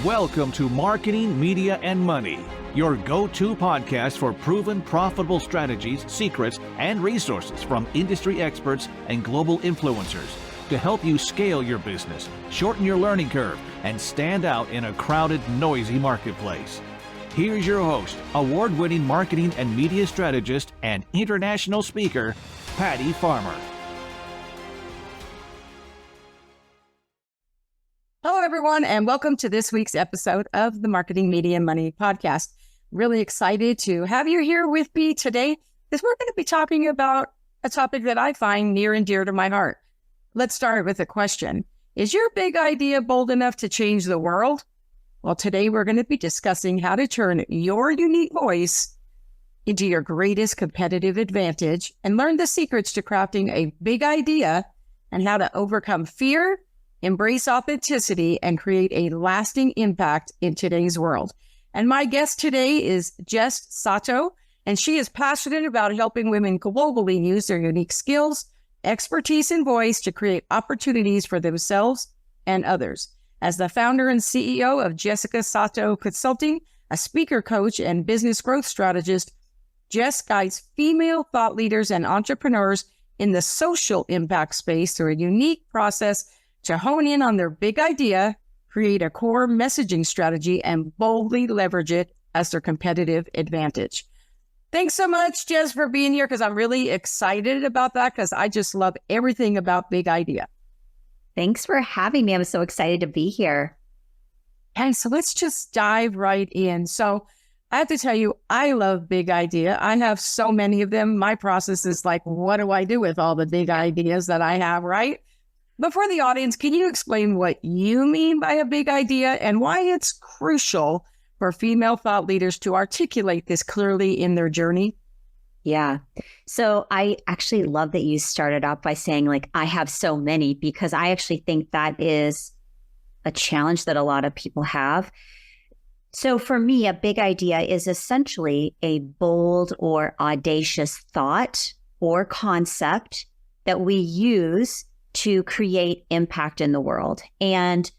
Welcome to Marketing, Media, and Money, your go-to podcast for proven profitable strategies, secrets, and resources from industry experts and global influencers to help you scale your business, shorten your learning curve, and stand out in a crowded, noisy marketplace. Here's your host, award-winning marketing and media strategist and international speaker, Patty Farmer. Hello, everyone, and welcome to this week's episode of the Marketing, Media, and Money podcast. Really excited to have you here with me today because we're going to be talking about a topic that I find near and dear to my heart. Let's start with a question. Is your big idea bold enough to change the world? Well, today we're going to be discussing how to turn your unique voice into your greatest competitive advantage and learn the secrets to crafting a big idea and how to overcome fear, embrace authenticity, and create a lasting impact in today's world. And my guest today is Jess Sato, and she is passionate about helping women globally use their unique skills, expertise, and voice to create opportunities for themselves and others. As the founder and CEO of Jess Sato Consulting, a speaker coach and business growth strategist, Jess guides female thought leaders and entrepreneurs in the social impact space through a unique process to hone in on their big idea, create a core messaging strategy, and boldly leverage it as their competitive advantage. Thanks so much, Jess, for being here, because I'm really excited about that, because I just love everything about big idea. Thanks for having me. I'm so excited to be here. And so let's just dive right in. So I have to tell you, I love big idea. I have so many of them. My process is like, what do I do with all the big ideas that I have, right? But for the audience, can you explain what you mean by a big idea and why it's crucial for female thought leaders to articulate this clearly in their journey? Yeah. So I actually love that you started off by saying, like, I have so many, because I actually think that is a challenge that a lot of people have. So for me, a big idea is essentially a bold or audacious thought or concept that we use to create impact in the world. And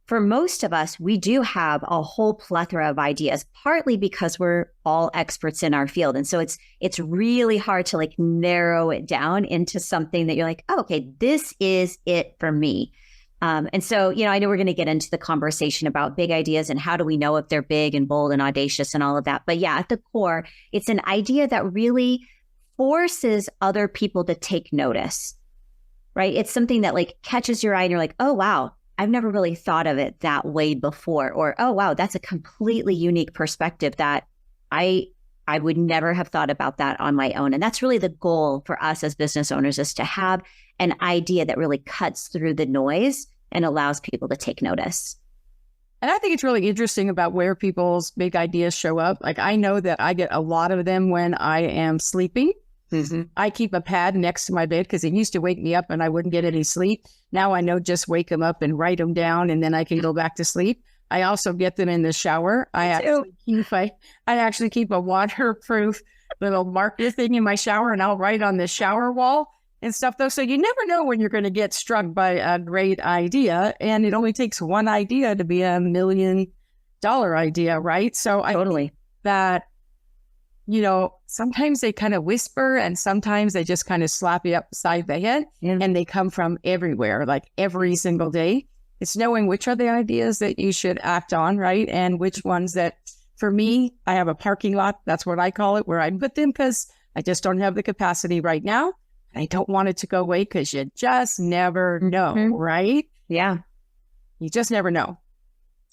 for most of us, we do have a whole plethora of ideas, partly because we're all experts in our field. And so it's really hard to like narrow it down into something that you're like, oh, okay, this is it for me. And so, I know we're going to get into the conversation about big ideas and how do we know if they're big and bold and audacious and all of that. But yeah, at the core, it's an idea that really forces other people to take notice. Right? It's something that like catches your eye and you're like, oh, wow, I've never really thought of it that way before. Or, oh, wow, that's a completely unique perspective that I would never have thought about that on my own. And that's really the goal for us as business owners, is to have an idea that really cuts through the noise and allows people to take notice. And I think it's really interesting about where people's big ideas show up. Like, I know that I get a lot of them when I am sleeping. Mm-hmm. I keep a pad next to my bed because it used to wake me up and I wouldn't get any sleep. Now I know, just wake them up and write them down and then I can go back to sleep. I also get them in the shower. I actually keep a waterproof little marker thing in my shower, and I'll write on the shower wall and stuff though. So you never know when you're going to get struck by a great idea. And it only takes one idea to be $1 million idea, right? So I totally think that, sometimes they kind of whisper and sometimes they just kind of slap you upside the head, and they come from everywhere, like every single day. It's knowing which are the ideas that you should act on, right? And which ones that, for me, I have a parking lot. That's what I call it, where I put them because I just don't have the capacity right now. I don't want it to go away because you just never know, right? Yeah. You just never know.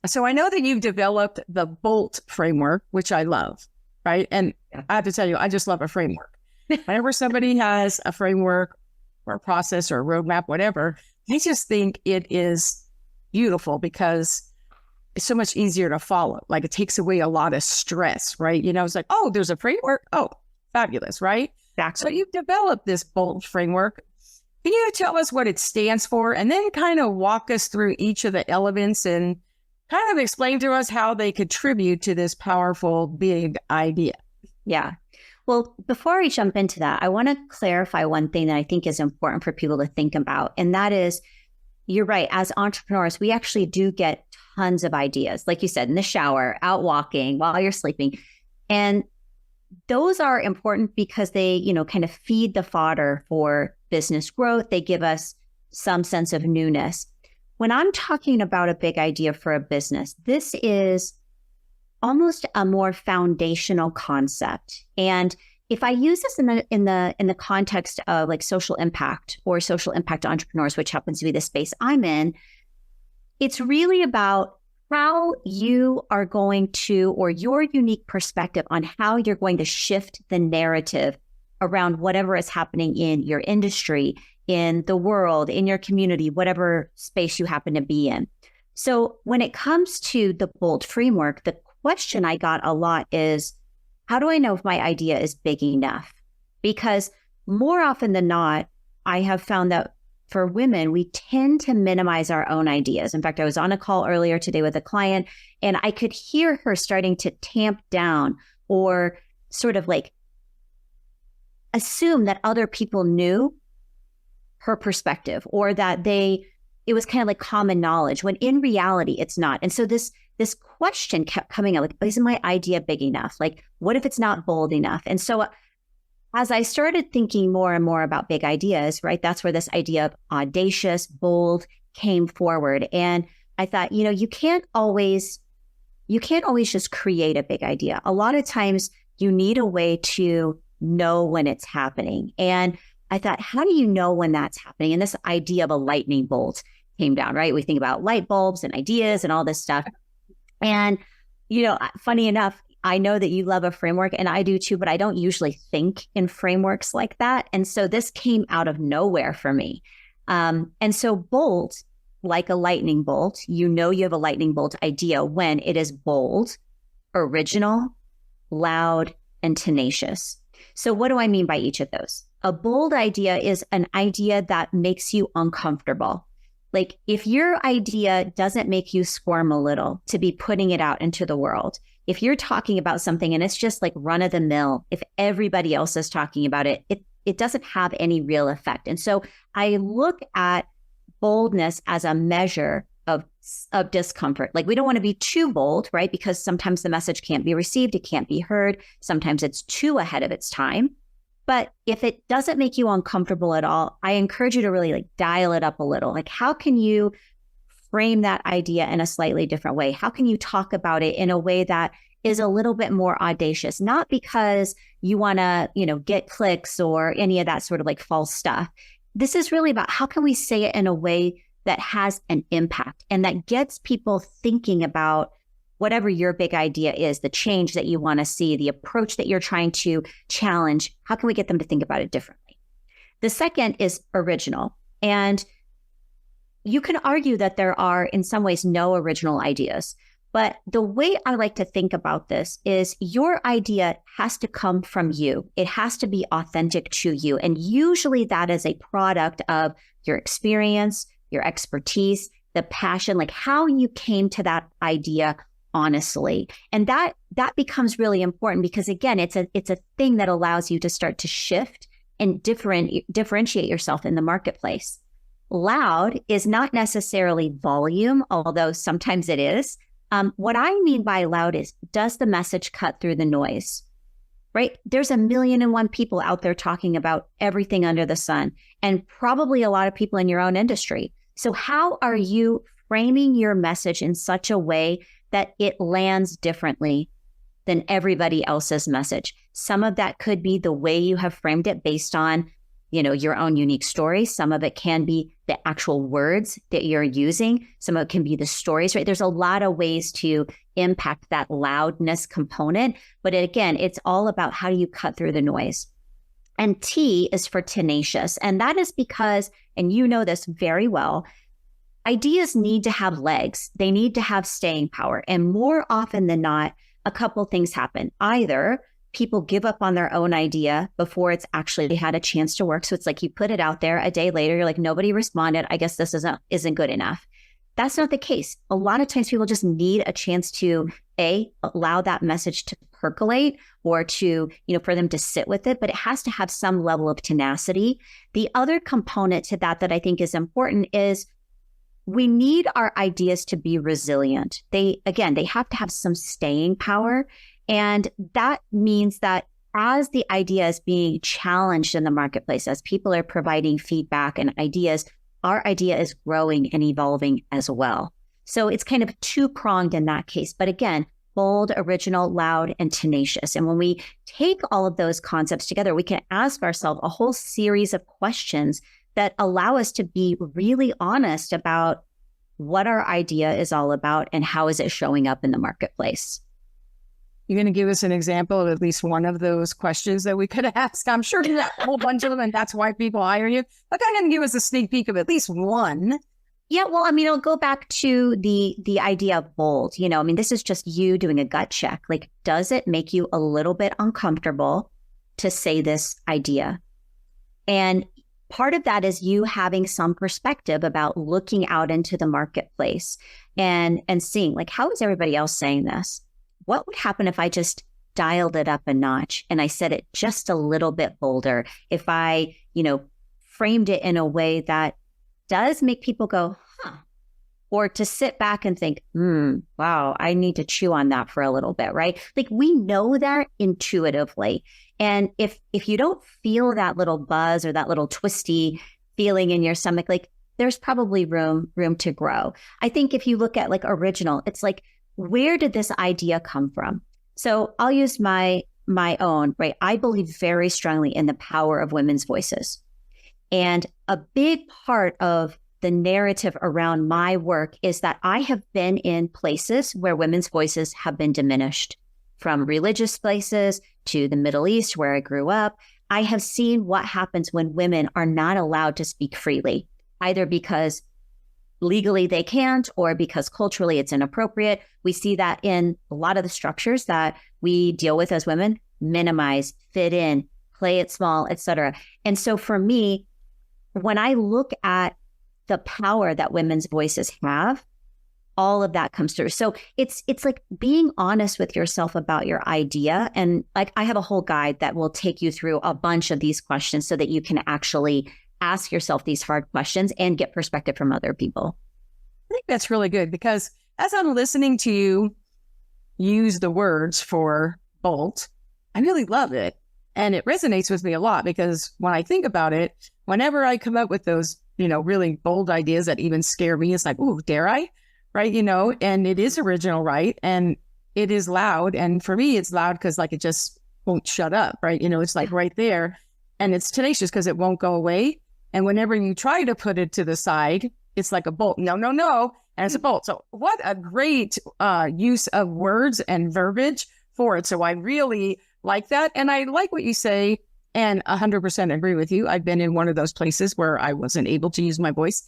So I know that you've developed the BOLT framework, which I love. Right. And I have to tell you, I just love a framework. Whenever somebody has a framework or a process or a roadmap, whatever, I just think it is beautiful because it's so much easier to follow. Like, it takes away a lot of stress, right? It's like, oh, there's a framework. Oh, fabulous, right? Exactly. So you've developed this BOLT framework. Can you tell us what it stands for and then kind of walk us through each of the elements and kind of explain to us how they contribute to this powerful big idea? Yeah. Well, before I jump into that, I want to clarify one thing that I think is important for people to think about. And that is, you're right. As entrepreneurs, we actually do get tons of ideas, like you said, in the shower, out walking, while you're sleeping. And those are important because they, kind of feed the fodder for business growth. They give us some sense of newness. When I'm talking about a big idea for a business, this is almost a more foundational concept. And if I use this in the context of like social impact or social impact entrepreneurs, which happens to be the space I'm in, it's really about how you are going to, or your unique perspective on how you're going to shift the narrative around whatever is happening in your industry, in the world, in your community, whatever space you happen to be in. So when it comes to the BOLD framework, the question I got a lot is, how do I know if my idea is big enough? Because more often than not, I have found that for women, we tend to minimize our own ideas. In fact, I was on a call earlier today with a client, and I could hear her starting to tamp down or sort of like assume that other people knew her perspective, or that it was kind of like common knowledge, when in reality, it's not. And so this question kept coming up, like, isn't my idea big enough? Like, what if it's not bold enough? And so as I started thinking more and more about big ideas, right, that's where this idea of audacious, bold came forward. And I thought, you can't always just create a big idea. A lot of times you need a way to know when it's happening. And I thought, how do you know when that's happening? And this idea of a lightning bolt came down, right? We think about light bulbs and ideas and all this stuff. And, funny enough, I know that you love a framework, and I do too, but I don't usually think in frameworks like that. And so this came out of nowhere for me. And so bold, like a lightning bolt, you have a lightning bolt idea when it is bold, original, loud, and tenacious. So what do I mean by each of those? A bold idea is an idea that makes you uncomfortable. Like, if your idea doesn't make you squirm a little to be putting it out into the world, if you're talking about something and it's just like run of the mill, if everybody else is talking about it, it doesn't have any real effect. And so I look at boldness as a measure of discomfort. Like, we don't want to be too bold, right? Because sometimes the message can't be received, it can't be heard. Sometimes it's too ahead of its time. But if it doesn't make you uncomfortable at all, I encourage you to really like dial it up a little. Like, how can you frame that idea in a slightly different way? How can you talk about it in a way that is a little bit more audacious? Not because you want to, get clicks or any of that sort of like false stuff. This is really about how can we say it in a way that has an impact and that gets people thinking about whatever your big idea is, the change that you want to see, the approach that you're trying to challenge. How can we get them to think about it differently? The second is original. And you can argue that there are, in some ways, no original ideas. But the way I like to think about this is your idea has to come from you. It has to be authentic to you. And usually that is a product of your experience, your expertise, the passion, like how you came to that idea honestly. And that becomes really important because, again, it's a thing that allows you to start to shift and differentiate yourself in the marketplace. Loud is not necessarily volume, although sometimes it is. What I mean by loud is, does the message cut through the noise, right? There's 1,000,001 people out there talking about everything under the sun, and probably a lot of people in your own industry. So how are you framing your message in such a way that it lands differently than everybody else's message? Some of that could be the way you have framed it based on, your own unique story. Some of it can be the actual words that you're using. Some of it can be the stories, right? There's a lot of ways to impact that loudness component. But again, it's all about how do you cut through the noise. And T is for tenacious. And that is because, and you know this very well, ideas need to have legs. They need to have staying power. And more often than not, a couple things happen. Either people give up on their own idea before it's actually had a chance to work. So it's like you put it out there, a day later, you're like, nobody responded. I guess this isn't good enough. That's not the case. A lot of times people just need a chance to allow that message to percolate or to, for them to sit with it, but it has to have some level of tenacity. The other component to that I think is important is we need our ideas to be resilient. They have to have some staying power. And that means that as the idea is being challenged in the marketplace, as people are providing feedback and ideas, our idea is growing and evolving as well. So it's kind of two-pronged in that case. But again, bold, original, loud, and tenacious. And when we take all of those concepts together, we can ask ourselves a whole series of questions that allow us to be really honest about what our idea is all about and how is it showing up in the marketplace. You're going to give us an example of at least one of those questions that we could ask. I'm sure there's a whole bunch of them, and that's why people hire you. But go ahead and give us a sneak peek of at least one. Yeah, well, I mean, I'll go back to the idea of bold. This is just you doing a gut check. Like, does it make you a little bit uncomfortable to say this idea? And part of that is you having some perspective about looking out into the marketplace and seeing, like, how is everybody else saying this? What would happen if I just dialed it up a notch and I said it just a little bit bolder? If I, framed it in a way that does make people go, huh, or to sit back and think, wow, I need to chew on that for a little bit, right? Like, we know that intuitively. And if you don't feel that little buzz or that little twisty feeling in your stomach, like, there's probably room to grow. I think if you look at like original, it's like, where did this idea come from? So I'll use my own, right? I believe very strongly in the power of women's voices. And a big part of the narrative around my work is that I have been in places where women's voices have been diminished, from religious places to the Middle East where I grew up. I have seen what happens when women are not allowed to speak freely, either because legally they can't or because culturally it's inappropriate. We see that in a lot of the structures that we deal with as women: minimize, fit in, play it small, etc. And so for me, when I look at the power that women's voices have, all of that comes through. So it's like being honest with yourself about your idea. And like, I have a whole guide that will take you through a bunch of these questions so that you can actually ask yourself these hard questions and get perspective from other people. I think that's really good, because as I'm listening to you use the words for bold, I really love it. And it resonates with me a lot, because when I think about it, whenever I come up with those, really bold ideas that even scare me, it's like, ooh, dare I? Right. And it is original, right? And it is loud. And for me, it's loud because like it just won't shut up, right? It's like right there. And it's tenacious because it won't go away. And whenever you try to put it to the side, it's like a bolt. No. And it's a bolt. So what a great use of words and verbiage for it. So I really like that. And I like what you say, and 100% agree with you. I've been in one of those places where I wasn't able to use my voice.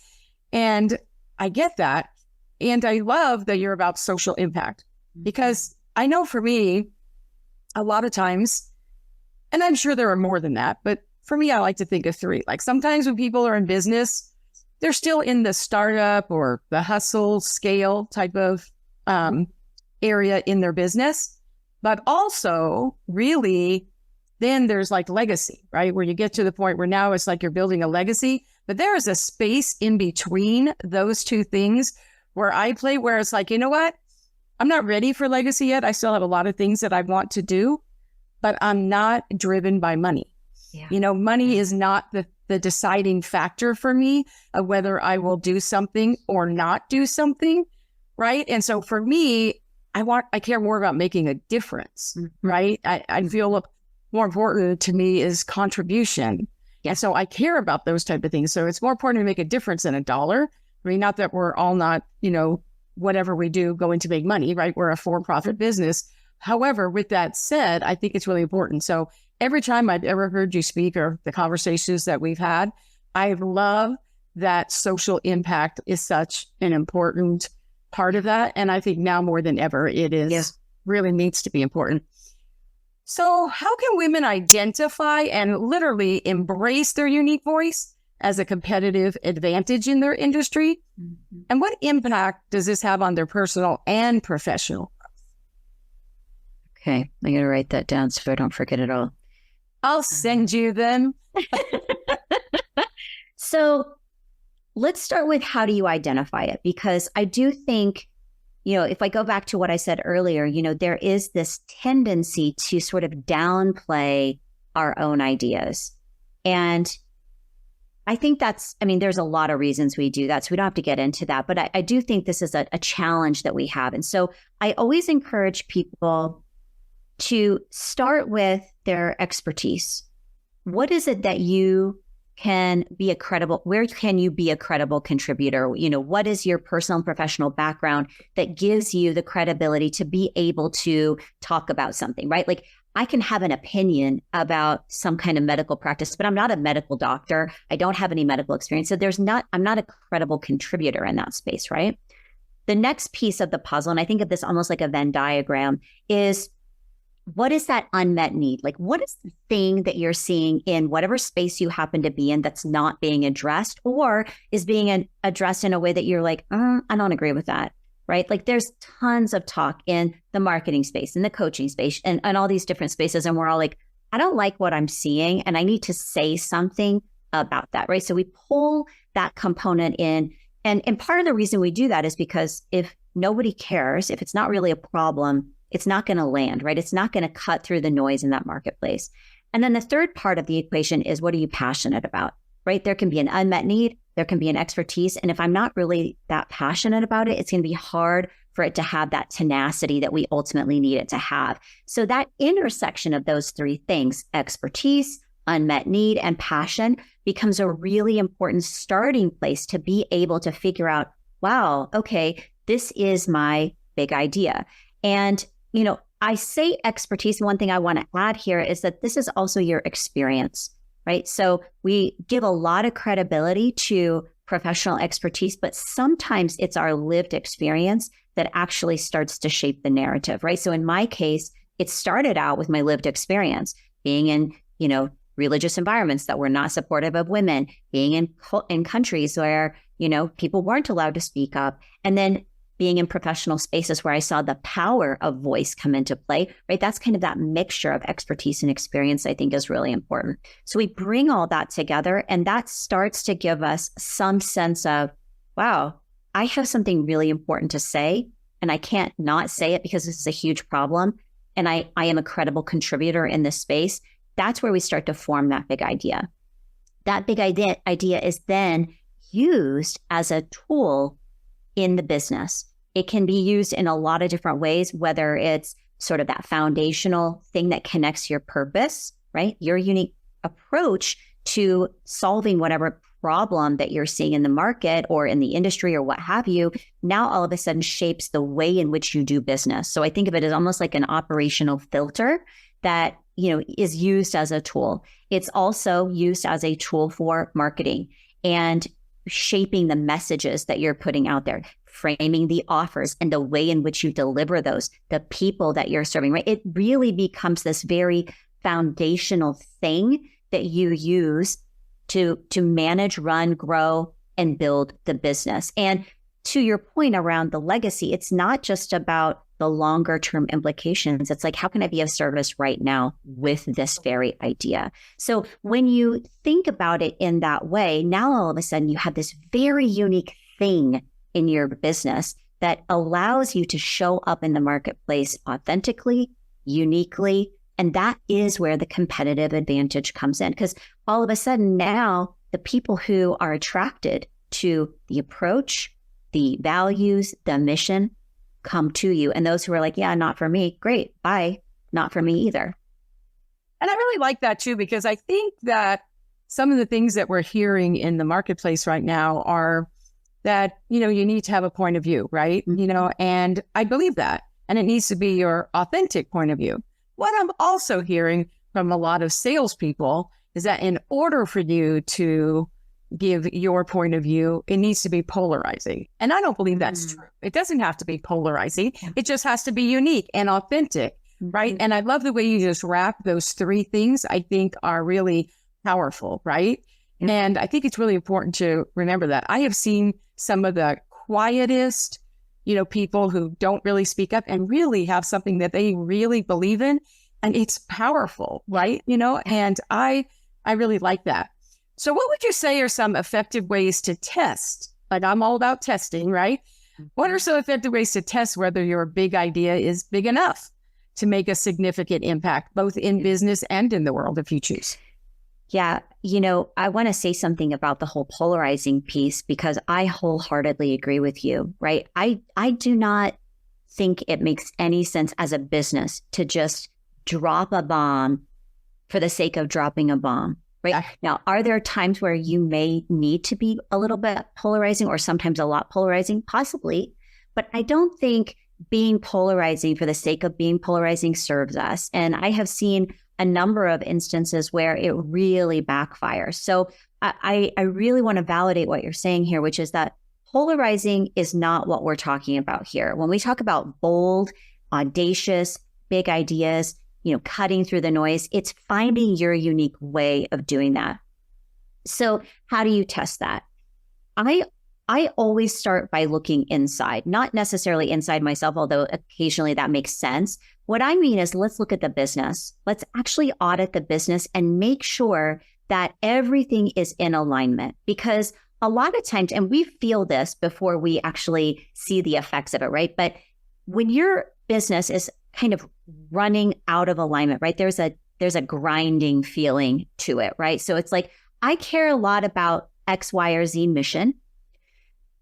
And I get that. And I love that you're about social impact, because I know for me, a lot of times, and I'm sure there are more than that, but for me, I like to think of three. Like, sometimes when people are in business, they're still in the startup or the hustle scale type of area in their business. But also, really, then there's like legacy, right? Where you get to the point where now it's like you're building a legacy. But there is a space in between those two things where I play, where it's like, you know what? I'm not ready for legacy yet. I still have a lot of things that I want to do, but I'm not driven by money. Yeah. Money is not the deciding factor for me of whether I will do something or not do something, right? And so for me, I care more about making a difference, right? I feel more important to me is contribution. Yeah. So I care about those type of things. So it's more important to make a difference than a dollar. I mean, not that we're all not, whatever we do going to make money, right? We're a for-profit business. However, with that said, I think it's really important. So every time I've ever heard you speak, or the conversations that we've had, I love that social impact is such an important part of that. And I think now more than ever, it is really needs to be important. So how can women identify and literally embrace their unique voice as a competitive advantage in their industry? Mm-hmm. And what impact does this have on their personal and professional growth? Okay, I'm going to write that down so I don't forget it all. I'll send you them. So let's start with how do you identify it? Because I do think, if I go back to what I said earlier, there is this tendency to sort of downplay our own ideas. And I think there's a lot of reasons we do that, so we don't have to get into that. But I do think this is a challenge that we have. And so I always encourage people to start with their expertise. What is it that you can be where can you be a credible contributor? What is your personal and professional background that gives you the credibility to be able to talk about something, right? Like, I can have an opinion about some kind of medical practice, but I'm not a medical doctor. I don't have any medical experience. So I'm not a credible contributor in that space, right? The next piece of the puzzle, and I think of this almost like a Venn diagram, is what is that unmet need? Like, what is the thing that you're seeing in whatever space you happen to be in that's not being addressed, or is being addressed in a way that you're like, I don't agree with that, right? Like, there's tons of talk in the marketing space, in the coaching space, and all these different spaces. And we're all like, I don't like what I'm seeing, and I need to say something about that, right? So we pull that component in. And part of the reason we do that is because if nobody cares, if it's not really a problem, it's not going to land, right? It's not going to cut through the noise in that marketplace. And then the third part of the equation is, what are you passionate about, right? There can be an unmet need, there can be an expertise. And if I'm not really that passionate about it, it's going to be hard for it to have that tenacity that we ultimately need it to have. So that intersection of those three things, expertise, unmet need, and passion, becomes a really important starting place to be able to figure out, wow, okay, this is my big idea. And I say expertise. One thing I want to add here is that this is also your experience, right? So we give a lot of credibility to professional expertise, but sometimes it's our lived experience that actually starts to shape the narrative, right? So in my case, it started out with my lived experience, being in, religious environments that were not supportive of women, being in countries where, people weren't allowed to speak up, and then being in professional spaces where I saw the power of voice come into play, right? That's kind of that mixture of expertise and experience, I think, is really important. So we bring all that together, and that starts to give us some sense of, wow, I have something really important to say, and I can't not say it because this is a huge problem, and I am a credible contributor in this space. That's where we start to form that big idea. That big idea is then used as a tool in the business. It can be used in a lot of different ways, whether it's sort of that foundational thing that connects your purpose, right? Your unique approach to solving whatever problem that you're seeing in the market or in the industry or what have you, now all of a sudden shapes the way in which you do business. So I think of it as almost like an operational filter that, is used as a tool. It's also used as a tool for marketing and shaping the messages that you're putting out there, framing the offers and the way in which you deliver those, the people that you're serving, right? It really becomes this very foundational thing that you use to manage, run, grow, and build the business. And to your point around the legacy, it's not just about the longer term implications. It's like, how can I be of service right now with this very idea? So when you think about it in that way, now all of a sudden you have this very unique thing in your business that allows you to show up in the marketplace authentically, uniquely. And that is where the competitive advantage comes in. Because all of a sudden now the people who are attracted to the approach, the values, the mission come to you. And those who are like, yeah, not for me, great, bye, not for me either. And I really like that too, because I think that some of the things that we're hearing in the marketplace right now are that, you need to have a point of view, right? And I believe that. And it needs to be your authentic point of view. What I'm also hearing from a lot of salespeople is that in order for you to give your point of view, it needs to be polarizing. And I don't believe that's true. It doesn't have to be polarizing. It just has to be unique and authentic, right? And I love the way you just wrap those three things, I think are really powerful, right? And I think it's really important to remember that. I have seen some of the quietest, people who don't really speak up and really have something that they really believe in. And it's powerful, right? And I really like that. So what would you say are some effective ways to test? Like, I'm all about testing, right? What are some effective ways to test whether your big idea is big enough to make a significant impact, both in business and in the world, if you choose? Yeah, I want to say something about the whole polarizing piece because I wholeheartedly agree with you, right? I do not think it makes any sense as a business to just drop a bomb for the sake of dropping a bomb, right? Now, are there times where you may need to be a little bit polarizing or sometimes a lot polarizing? Possibly, but I don't think being polarizing for the sake of being polarizing serves us. And I have seen a number of instances where it really backfires. So I really want to validate what you're saying here, which is that polarizing is not what we're talking about here. When we talk about bold, audacious, big ideas, cutting through the noise, it's finding your unique way of doing that. So how do you test that? I always start by looking inside, not necessarily inside myself, although occasionally that makes sense. What I mean is let's look at the business. Let's actually audit the business and make sure that everything is in alignment. Because a lot of times, and we feel this before we actually see the effects of it, right? But when your business is kind of running out of alignment, right? There's a grinding feeling to it, right? So it's like, I care a lot about X, Y, or Z mission,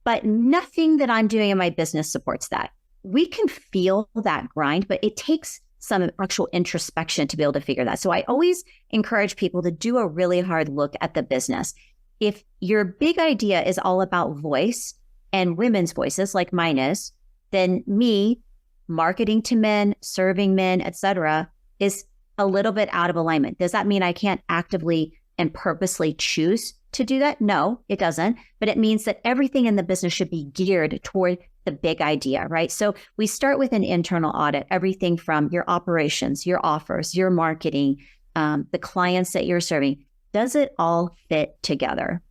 but nothing that I'm doing in my business supports that. We can feel that grind, but it takes some actual introspection to be able to figure that. So I always encourage people to do a really hard look at the business. If your big idea is all about voice and women's voices like mine is, then me, marketing to men, serving men, etc., is a little bit out of alignment. Does that mean I can't actively and purposely choose to do that? No, it doesn't. But it means that everything in the business should be geared toward the big idea, right? So we start with an internal audit, everything from your operations, your offers, your marketing, the clients that you're serving. Does it all fit together?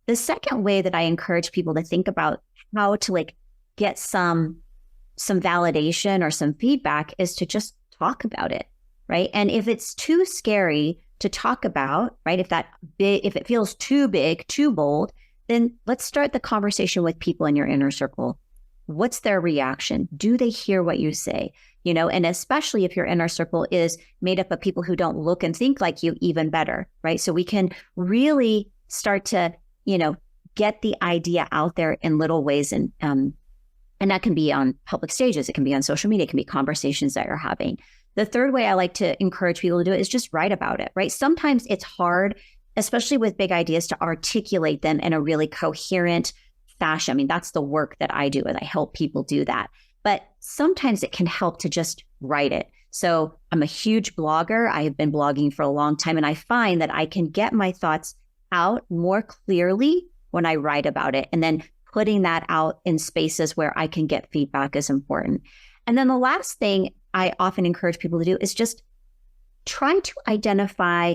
The second way that I encourage people to think about how to get some validation or some feedback is to just talk about it, right? And if it's too scary to talk about, right? If it feels too big, too bold, then let's start the conversation with people in your inner circle. What's their reaction? Do they hear what you say? And especially if your inner circle is made up of people who don't look and think like you, even better, right? So we can really start to, get the idea out there in little ways. And that can be on public stages. It can be on social media. It can be conversations that you're having. The third way I like to encourage people to do it is just write about it, right? Sometimes it's hard, especially with big ideas, to articulate them in a really coherent fashion. I mean, that's the work that I do, and I help people do that. But sometimes it can help to just write it. So I'm a huge blogger. I have been blogging for a long time, and I find that I can get my thoughts out more clearly when I write about it. And then putting that out in spaces where I can get feedback is important. And then the last thing I often encourage people to do is just try to identify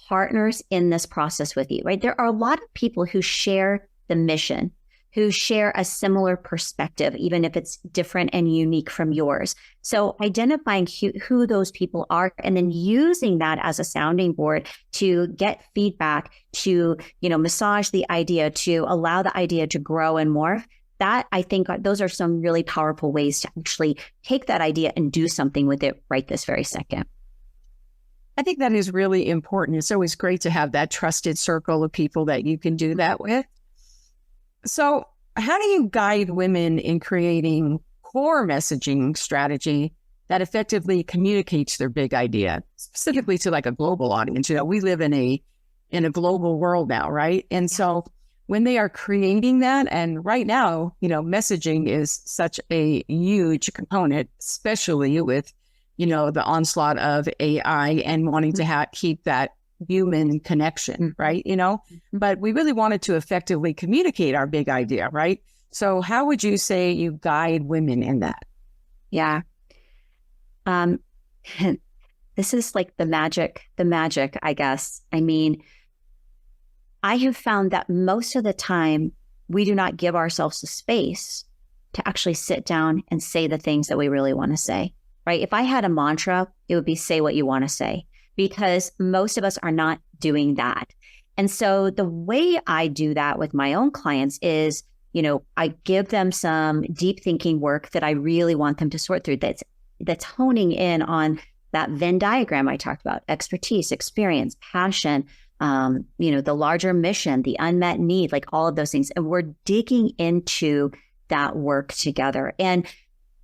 partners in this process with you, right? There are a lot of people who share the mission, who share a similar perspective, even if it's different and unique from yours. So identifying who those people are and then using that as a sounding board to get feedback, to, massage the idea, to allow the idea to grow and morph. That, I think, those are some really powerful ways to actually take that idea and do something with it right this very second. I think that is really important. It's always great to have that trusted circle of people that you can do that with. So how do you guide women in creating core messaging strategy that effectively communicates their big idea, specifically to a global audience? We live in a global world now, right? And so when they are creating that, and right now, messaging is such a huge component, especially with, the onslaught of AI and wanting to keep that human connection, right? But we really wanted to effectively communicate our big idea, right? So how would you say you guide women in that? Yeah. This is the magic, I guess. I mean, I have found that most of the time we do not give ourselves the space to actually sit down and say the things that we really want to say, right? If I had a mantra, it would be say what you want to say, because most of us are not doing that. And so the way I do that with my own clients is, I give them some deep thinking work that I really want them to sort through that's honing in on that Venn diagram I talked about: expertise, experience, passion, the larger mission, the unmet need, like all of those things. And we're digging into that work together. And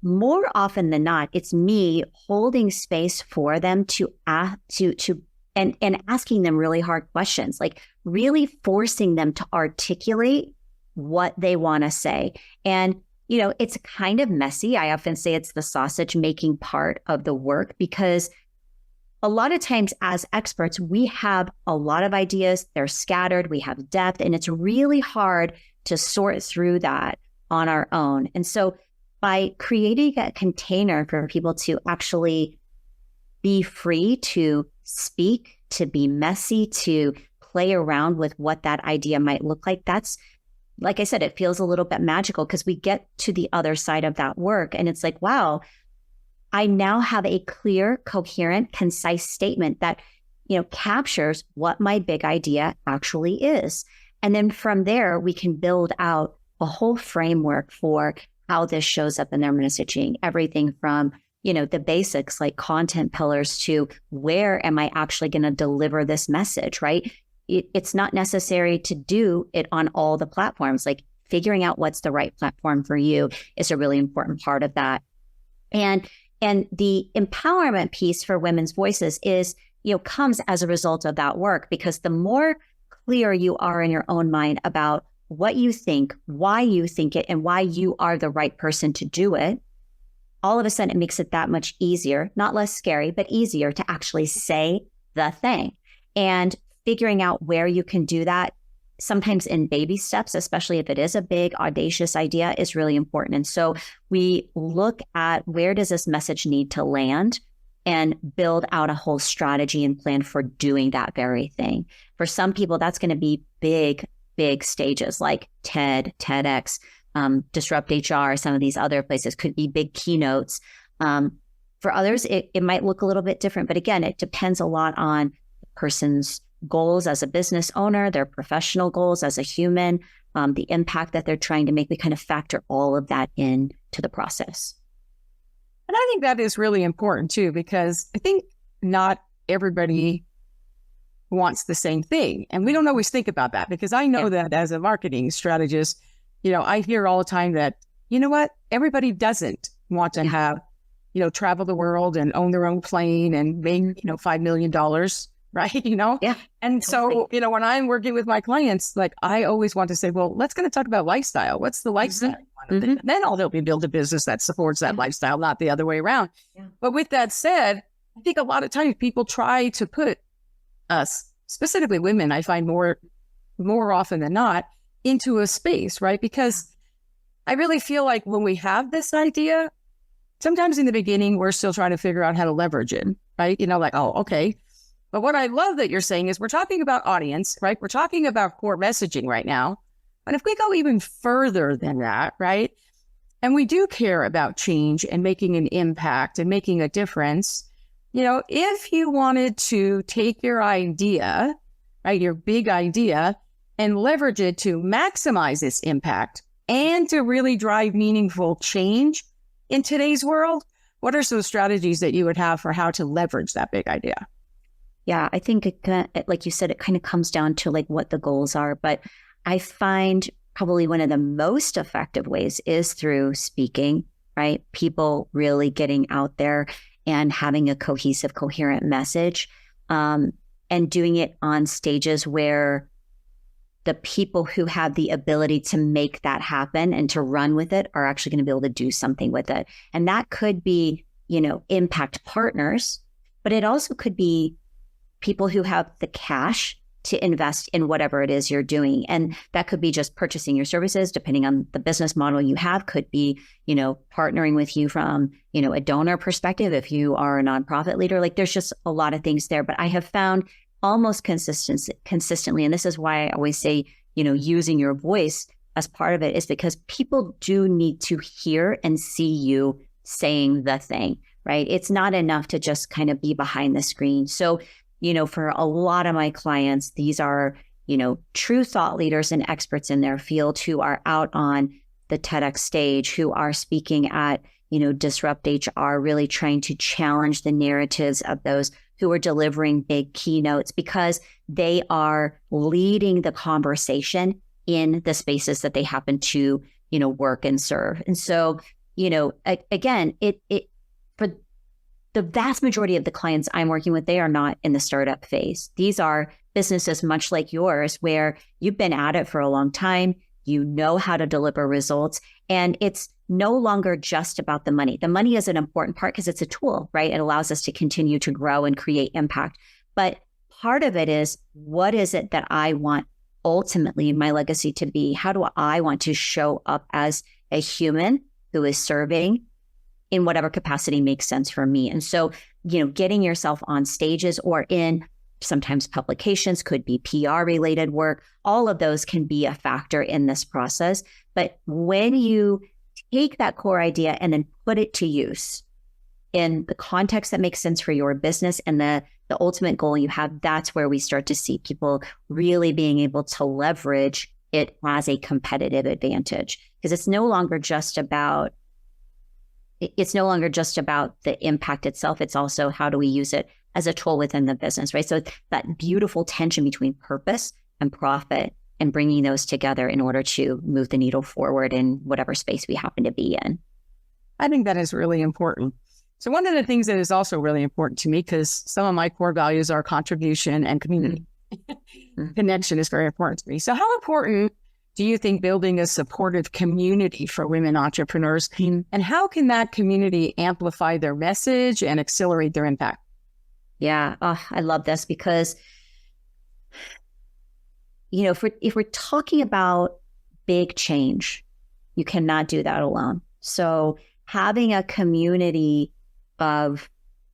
more often than not, it's me holding space for them and asking them really hard questions, like really forcing them to articulate what they want to say. And, it's kind of messy. I often say it's the sausage making part of the work, because a lot of times as experts, we have a lot of ideas. They're scattered. We have depth, and it's really hard to sort through that on our own. And so by creating a container for people to actually be free to speak, to be messy, to play around with what that idea might look like, that's, like I said, it feels a little bit magical, because we get to the other side of that work and it's like, wow, I now have a clear, coherent, concise statement that, captures what my big idea actually is. And then from there, we can build out a whole framework for how this shows up in their messaging, everything from, the basics like content pillars to where am I actually going to deliver this message, right? It's not necessary to do it on all the platforms. Like figuring out what's the right platform for you is a really important part of that. And the empowerment piece for women's voices is, comes as a result of that work, because the more clear you are in your own mind about what you think, why you think it, and why you are the right person to do it, all of a sudden it makes it that much easier, not less scary, but easier to actually say the thing. And figuring out where you can do that, sometimes in baby steps, especially if it is a big, audacious idea, is really important. And so we look at where does this message need to land and build out a whole strategy and plan for doing that very thing. For some people, that's going to be big stages like TED, TEDx, Disrupt HR, some of these other places could be big keynotes. For others, it might look a little bit different. But again, it depends a lot on the person's goals as a business owner, their professional goals as a human, the impact that they're trying to make. We kind of factor all of that in to the process. And I think that is really important too, because I think not everybody wants the same thing. And we don't always think about that, because I know that as a marketing strategist, I hear all the time that, everybody doesn't want to have, travel the world and own their own plane and make, $5 million, right? Yeah. And so, when I'm working with my clients, like I always want to say, well, let's going to talk about lifestyle. What's the lifestyle? Mm-hmm. Then I'll help you build a business that supports that lifestyle, not the other way around. Yeah. But with that said, I think a lot of times people try to put us, specifically women, I find more often than not, into a space, right? Because I really feel like when we have this idea, sometimes in the beginning, we're still trying to figure out how to leverage it, right? Like, oh, okay. But what I love that you're saying is we're talking about audience, right? We're talking about core messaging right now. But if we go even further than that, right? And we do care about change and making an impact and making a difference, if you wanted to take your idea, right, your big idea, and leverage it to maximize its impact and to really drive meaningful change in today's world, what are some strategies that you would have for how to leverage that big idea? Yeah, I think like you said, it kind of comes down to like what the goals are. But I find probably one of the most effective ways is through speaking, right? People really getting out there and having a cohesive, coherent message, and doing it on stages where the people who have the ability to make that happen and to run with it are actually going to be able to do something with it. And that could be, impact partners, but it also could be people who have the cash to invest in whatever it is you're doing. And that could be just purchasing your services, depending on the business model you have, could be, partnering with you from, a donor perspective, if you are a nonprofit leader. Like there's just a lot of things there. But I have found almost consistently, and this is why I always say, using your voice as part of it, is because people do need to hear and see you saying the thing, right? It's not enough to just kind of be behind the screen. So, for a lot of my clients, these are, true thought leaders and experts in their field who are out on the TEDx stage, who are speaking at, Disrupt HR, really trying to challenge the narratives of those who are delivering big keynotes, because they are leading the conversation in the spaces that they happen to, work and serve. And so, again, it for the vast majority of the clients I'm working with, they are not in the startup phase. These are businesses much like yours, where you've been at it for a long time, you know how to deliver results, and it's no longer just about the money. The money is an important part because it's a tool, right? It allows us to continue to grow and create impact. But part of it is, what is it that I want ultimately my legacy to be? How do I want to show up as a human who is serving in whatever capacity makes sense for me? And so, getting yourself on stages or in sometimes publications, could be PR related work. All of those can be a factor in this process. But when you take that core idea and then put it to use in the context that makes sense for your business and the ultimate goal you have, that's where we start to see people really being able to leverage it as a competitive advantage. Because it's no longer just about the impact itself. It's also, how do we use it as a tool within the business, right? So that beautiful tension between purpose and profit, and bringing those together in order to move the needle forward in whatever space we happen to be in. I think that is really important. So one of the things that is also really important to me, because some of my core values are contribution and community. Connection is very important to me. So how important do you think building a supportive community for women entrepreneurs, and how can that community amplify their message and accelerate their impact? Yeah, I love this, because if we're talking about big change, you cannot do that alone. So having a community of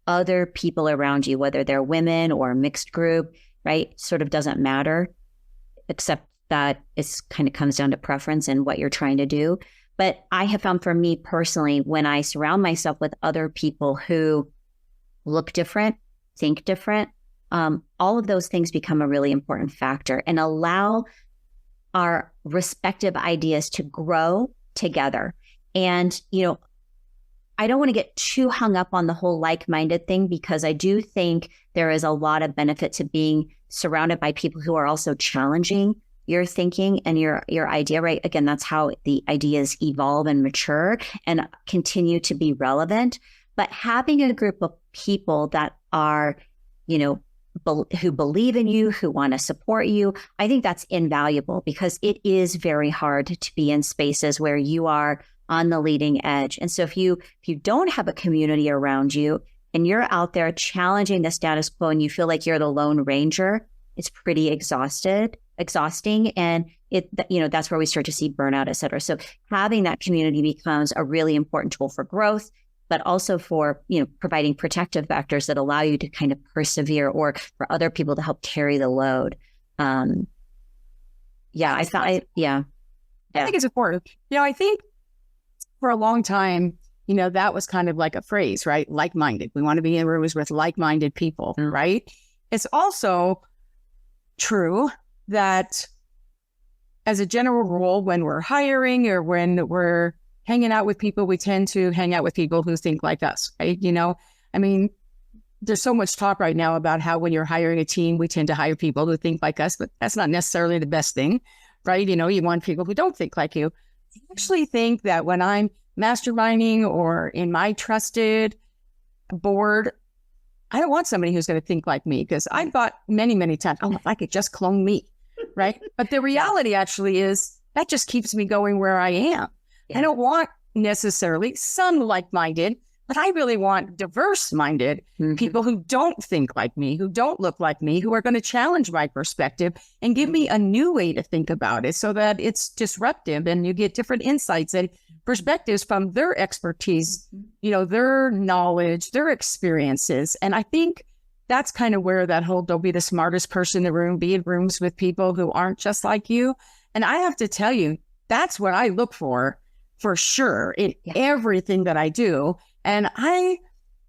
other people around you, whether they're women or a mixed group, right, sort of doesn't matter, except that it's kind of comes down to preference and what you're trying to do. But I have found, for me personally, when I surround myself with other people who look different, think different, all of those things become a really important factor and allow our respective ideas to grow together. And, I don't want to get too hung up on the whole like-minded thing, because I do think there is a lot of benefit to being surrounded by people who are also challenging your thinking and your idea, right? Again, that's how the ideas evolve and mature and continue to be relevant. But having a group of people that are, who believe in you, who want to support you, I think that's invaluable, because it is very hard to be in spaces where you are on the leading edge. And so if you don't have a community around you and you're out there challenging the status quo and you feel like you're the Lone Ranger, it's pretty exhausting. And that's where we start to see burnout, et cetera. So having that community becomes a really important tool for growth, but also for, providing protective factors that allow you to kind of persevere, or for other people to help carry the load. I think it's important. I think for a long time, that was kind of like a phrase, right? Like-minded. We want to be in rooms with like-minded people, right? It's also true that as a general rule, when we're hiring or when we're hanging out with people, we tend to hang out with people who think like us, right? There's so much talk right now about how when you're hiring a team, we tend to hire people who think like us, but that's not necessarily the best thing, right? You want people who don't think like you. I actually think that when I'm masterminding or in my trusted board, I don't want somebody who's going to think like me, because I thought many, many times, if I could just clone me, right? But the reality actually is that just keeps me going where I am. Yeah. I don't want necessarily some like-minded, but I really want diverse-minded people who don't think like me, who don't look like me, who are going to challenge my perspective and give me a new way to think about it, so that it's disruptive and you get different insights and perspectives from their expertise, their knowledge, their experiences. And I think that's kind of where that whole don't be the smartest person in the room, be in rooms with people who aren't just like you. And I have to tell you, that's what I look for sure, in everything that I do. And I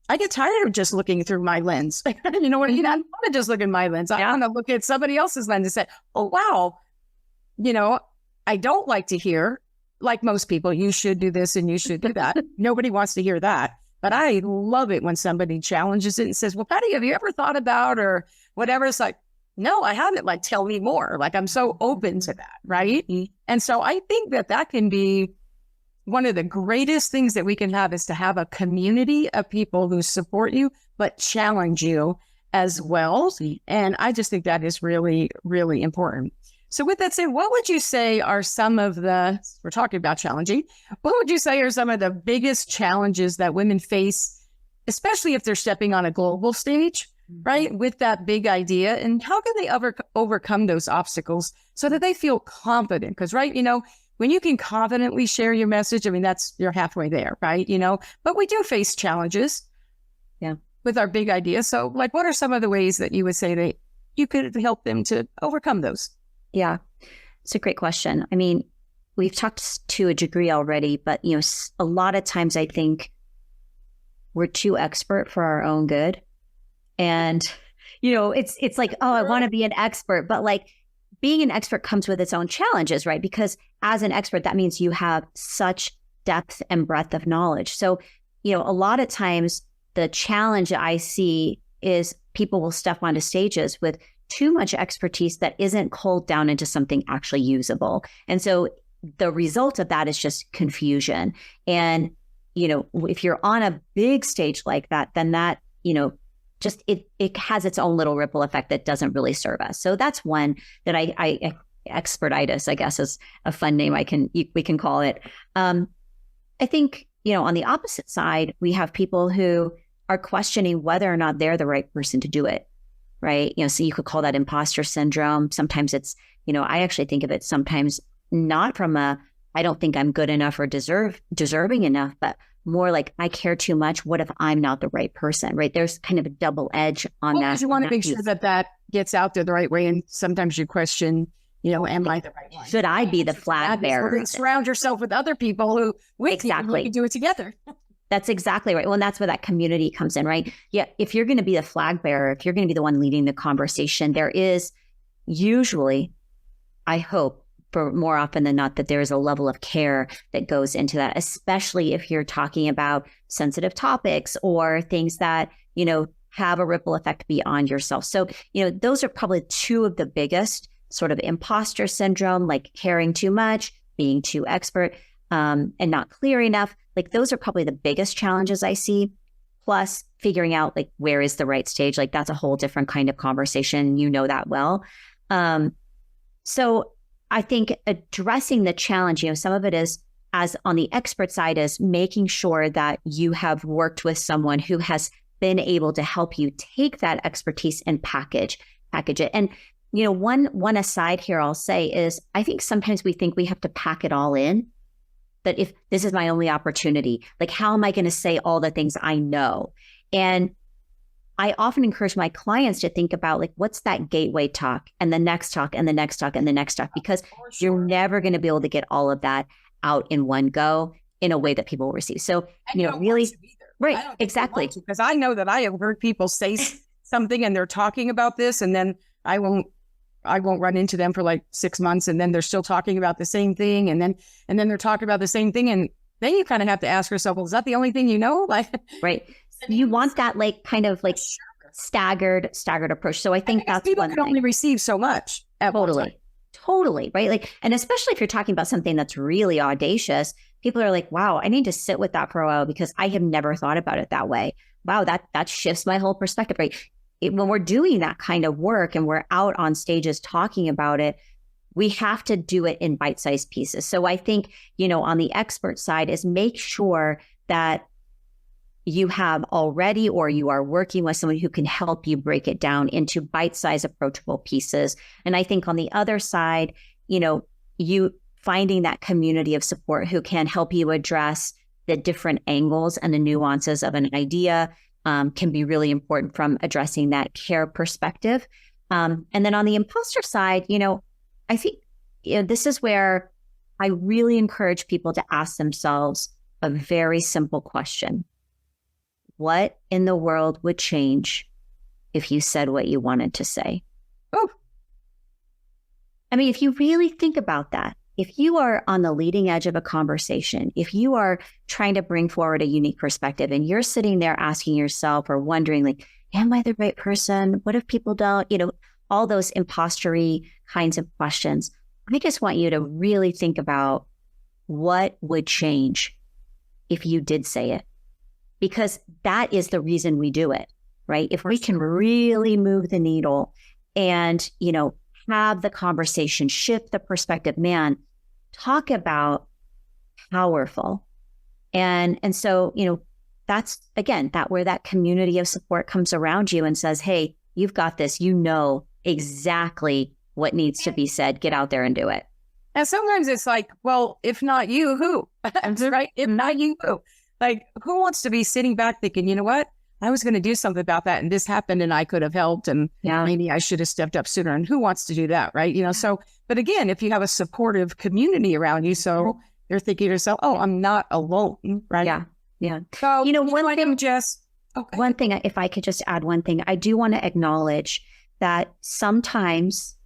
I get tired of just looking through my lens. You know what I mean? I don't want to just look at my lens. I want to look at somebody else's lens and say, oh, wow, you know, I don't like to hear, like most people, you should do this and you should do that. Nobody wants to hear that. But I love it when somebody challenges it and says, well, Patty, have you ever thought about or whatever? It's like, no, I haven't. Like, tell me more. Like, I'm so open to that. Right. And so I think that that can be one of the greatest things that we can have, is to have a community of people who support you, but challenge you as well. And I just think that is really, really important. So with that said, what would you say are some of the, we're talking about challenging, what would you say are some of the biggest challenges that women face, especially if they're stepping on a global stage, right, with that big idea? And how can they overcome those obstacles so that they feel confident? Because, right, you know, when you can confidently share your message, I mean, you're halfway there, right? You know, but we do face challenges with our big ideas. So like, what are some of the ways that you would say that you could help them to overcome those? Yeah, it's a great question. I mean, we've talked to a degree already, but, you know, a lot of times I think we're too expert for our own good. And, you know, it's like, oh, I want to be an expert, but like, being an expert comes with its own challenges, right? Because as an expert, that means you have such depth and breadth of knowledge. So, you know, a lot of times the challenge I see is people will step onto stages with too much expertise that isn't culled down into something actually usable. And so the result of that is just confusion. And, you know, if you're on a big stage like that, then that, you know, just it has its own little ripple effect that doesn't really serve us. So that's one that I expertitis, I guess, is a fun name we can call it. I think, you know, on the opposite side, we have people who are questioning whether or not they're the right person to do it, right? You know, so you could call that imposter syndrome. Sometimes it's, you know, I actually think of it sometimes not from I don't think I'm good enough or deserving enough, but more like, I care too much. What if I'm not the right person, right? There's kind of a double edge on that. Because you want to make sure that gets out there the right way. And sometimes you question, you know, am I the right one? Should I be the flag bearer? Surround yourself with other people who exactly can do it together. That's exactly right. Well, and that's where that community comes in, right? Yeah. If you're going to be the flag bearer, if you're going to be the one leading the conversation, there is usually, I hope, for more often than not, that there is a level of care that goes into that, especially if you're talking about sensitive topics or things that, you know, have a ripple effect beyond yourself. So, you know, those are probably two of the biggest sort of imposter syndrome, like caring too much, being too expert, and not clear enough. Like, those are probably the biggest challenges I see. Plus figuring out like, where is the right stage? Like, that's a whole different kind of conversation. You know that well. So I think addressing the challenge, you know, some of it is, as on the expert side, is making sure that you have worked with someone who has been able to help you take that expertise and package it. And, you know, one aside here I'll say is, I think sometimes we think we have to pack it all in, that if this is my only opportunity, like, how am I going to say all the things I know? And I often encourage my clients to think about, like, what's that gateway talk and the next talk and the next talk and the next talk, because you're never going to be able to get all of that out in one go in a way that people will receive. So, you know, really, right, exactly. Because I know that I have heard people say something and they're talking about this, and then I won't run into them for like 6 months, and then they're still talking about the same thing, and then they're talking about the same thing, and then you kind of have to ask yourself, well, is that the only thing you know? Like, right. You want that, like, kind of like staggered approach. So I think that's people one can thing. Only receive so much. Totally. Right. Like, and especially if you're talking about something that's really audacious, people are like, wow, I need to sit with that for a while because I have never thought about it that way. Wow. That shifts my whole perspective. Right. When we're doing that kind of work and we're out on stages talking about it, we have to do it in bite-sized pieces. So I think, you know, on the expert side is make sure that you have already, or you are working with someone who can help you break it down into bite-sized, approachable pieces. And I think on the other side, you know, you finding that community of support who can help you address the different angles and the nuances of an idea can be really important from addressing that care perspective. And then on the imposter side, you know, I think, you know, this is where I really encourage people to ask themselves a very simple question. what in the world would change if you said what you wanted to say? Oh, I mean, if you really think about that, if you are on the leading edge of a conversation, if you are trying to bring forward a unique perspective and you're sitting there asking yourself or wondering, like, am I the right person? What if people don't, all those impostery kinds of questions. I just want you to really think about what would change if you did say it, because that is the reason we do it, right? If we can really move the needle and, have the conversation, shift the perspective, man, talk about powerful. And so, that's, again, where that community of support comes around you and says, hey, you've got this, exactly what needs to be said. Get out there and do it. and sometimes it's like, well, if not you, who? Right? If not you, who? Like, who wants to be sitting back thinking, you know what? I was going to do something about that and this happened and I could have helped and maybe I should have stepped up sooner. And who wants to do that? Right. So, but again, if you have a supportive community around you, so you're thinking to yourself, oh, I'm not alone. Right. Yeah. Yeah. So, one thing, Jess, one thing, if I could just add one thing, I do want to acknowledge that sometimes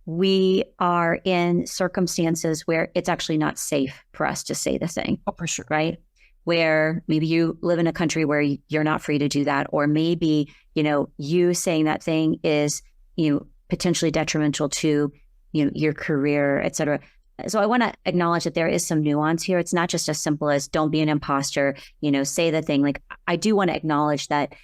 we are in circumstances where it's actually not safe for us to say the thing. Oh, for sure. Right. Where maybe you live in a country where you're not free to do that. Or maybe, you saying that thing is, potentially detrimental to, your career, et cetera. So I want to acknowledge that there is some nuance here. It's not just as simple as don't be an imposter, say the thing. Like, I do want to acknowledge that,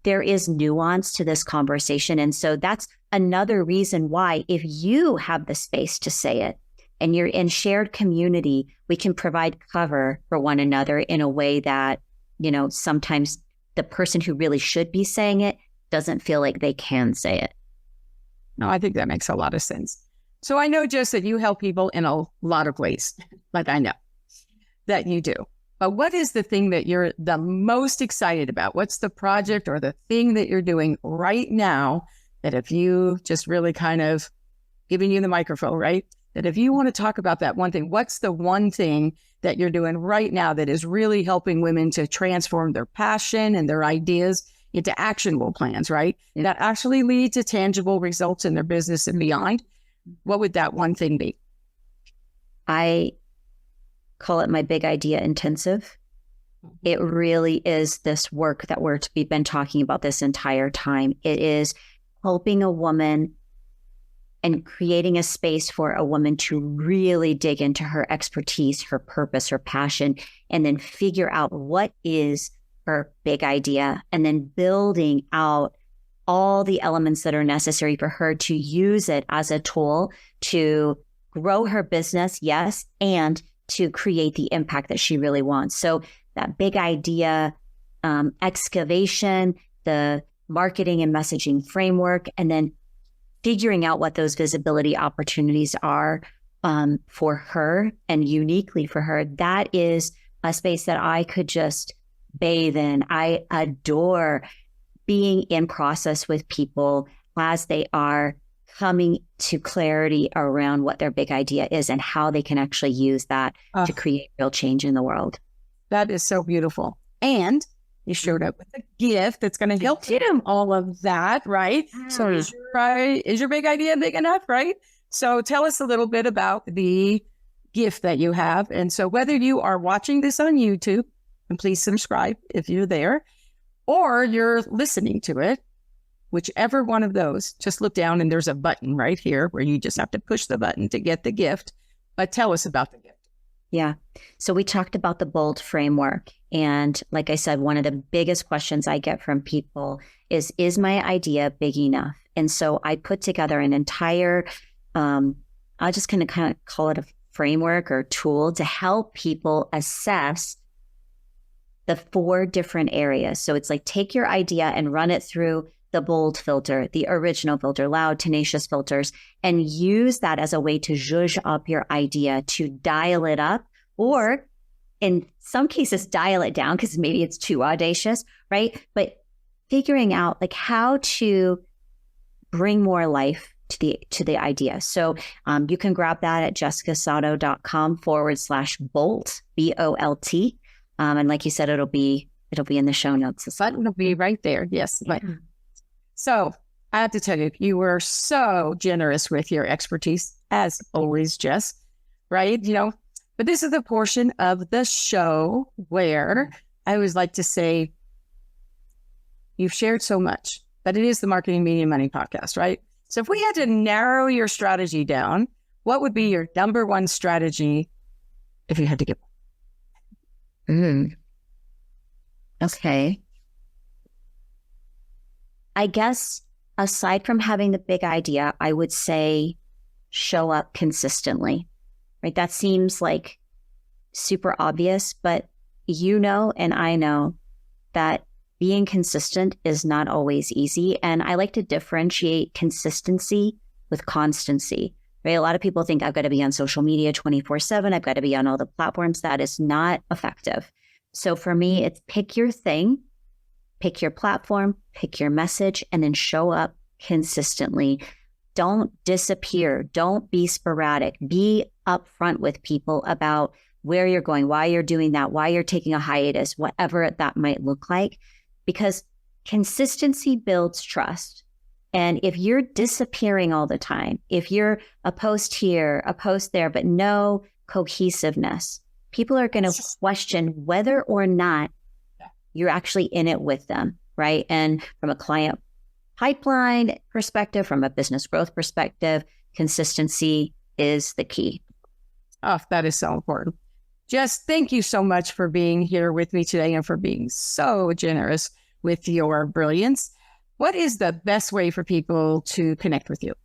there is nuance to this conversation. And so that's another reason why, if you have the space to say it, and you're in shared community, we can provide cover for one another in a way that, sometimes the person who really should be saying it doesn't feel like they can say it. No, I think that makes a lot of sense. So I know, Jess, that you help people in a lot of ways, like I know that you do. But what is the thing that you're the most excited about? What's the project or the thing that you're doing right now that if you just really kind of giving you the microphone, right? That if you want to talk about that one thing, what's the one thing that you're doing right now that is really helping women to transform their passion and their ideas into actionable plans, right? That actually lead to tangible results in their business and beyond? What would that one thing be? I call it my big idea intensive. It really is this work that we've been talking about this entire time. It is helping a woman and creating a space for a woman to really dig into her expertise, her purpose, her passion, and then figure out what is her big idea, and then building out all the elements that are necessary for her to use it as a tool to grow her business, yes, and to create the impact that she really wants. So that big idea excavation, the marketing and messaging framework, and then figuring out what those visibility opportunities are for her and uniquely for her. That is a space that I could just bathe in. I adore being in process with people as they are coming to clarity around what their big idea is and how they can actually use that to create real change in the world. That is so beautiful. And you showed up with a gift that's going to help do all of that, right? So is your big idea big enough, right? So tell us a little bit about the gift that you have. And so whether you are watching this on YouTube, and please subscribe if you're there, or you're listening to it, whichever one of those, just look down and there's a button right here where you just have to push the button to get the gift. But tell us about the gift. Yeah. So we talked about the BOLD framework. And like I said, one of the biggest questions I get from people is my idea big enough? And so I put together an entire, I just kind of call it a framework or tool to help people assess the 4 different areas. So it's like, take your idea and run it through the BOLD filter, the original filter, loud, tenacious filters, and use that as a way to zhuzh up your idea, to dial it up, or in some cases, dial it down because maybe it's too audacious, right? But figuring out like how to bring more life to the idea. So you can grab that at jessicasato.com/bolt, BOLT. And like you said, it'll be It'll be in the show notes. The button will be right there. Yes. But so I have to tell you, you were so generous with your expertise, as always, Jess, right? But this is the portion of the show where I always like to say, you've shared so much, but it is the Marketing, Media, Money podcast, right? So if we had to narrow your strategy down, what would be your number one strategy if you had to give one? Okay. I guess aside from having the big idea, I would say show up consistently, right? That seems like super obvious, but and I know that being consistent is not always easy. And I like to differentiate consistency with constancy, right? A lot of people think I've got to be on social media 24/7. I've got to be on all the platforms. That is not effective. So for me, it's pick your thing, pick your platform, pick your message, and then show up consistently. Don't disappear. Don't be sporadic. Be upfront with people about where you're going, why you're doing that, why you're taking a hiatus, whatever that might look like, because consistency builds trust. And if you're disappearing all the time, if you're a post here, a post there, but no cohesiveness, people are going to question whether or not you're actually in it with them, right? And from a client pipeline perspective, from a business growth perspective, consistency is the key. Oh, that is so important. Jess, thank you so much for being here with me today and for being so generous with your brilliance. What is the best way for people to connect with you?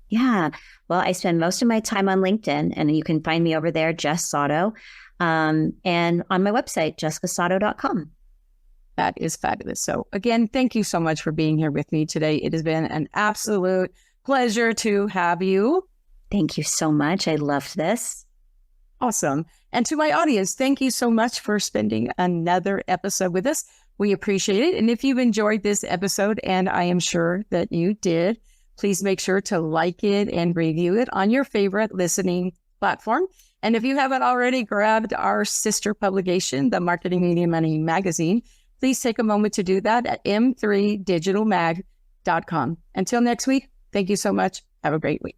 Yeah, well, I spend most of my time on LinkedIn, and you can find me over there, Jess Sato, and on my website, jessicasato.com. That is fabulous. So again, thank you so much for being here with me today. It has been an absolute pleasure to have you. Thank you so much. I loved this. Awesome. And to my audience, thank you so much for spending another episode with us. We appreciate it. And if you've enjoyed this episode, and I am sure that you did, please make sure to like it and review it on your favorite listening platform. And if you haven't already grabbed our sister publication, the Marketing, Media, Money magazine, please take a moment to do that at m3digitalmag.com. Until next week, thank you so much. Have a great week.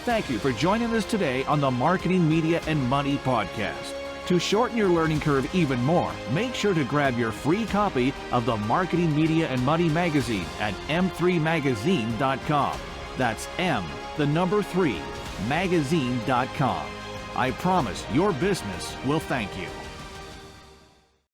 Thank you for joining us today on the Marketing, Media, and Money podcast. To shorten your learning curve even more, make sure to grab your free copy of the Marketing, Media, and Money magazine at m3magazine.com. That's M3magazine.com. I promise your business will thank you.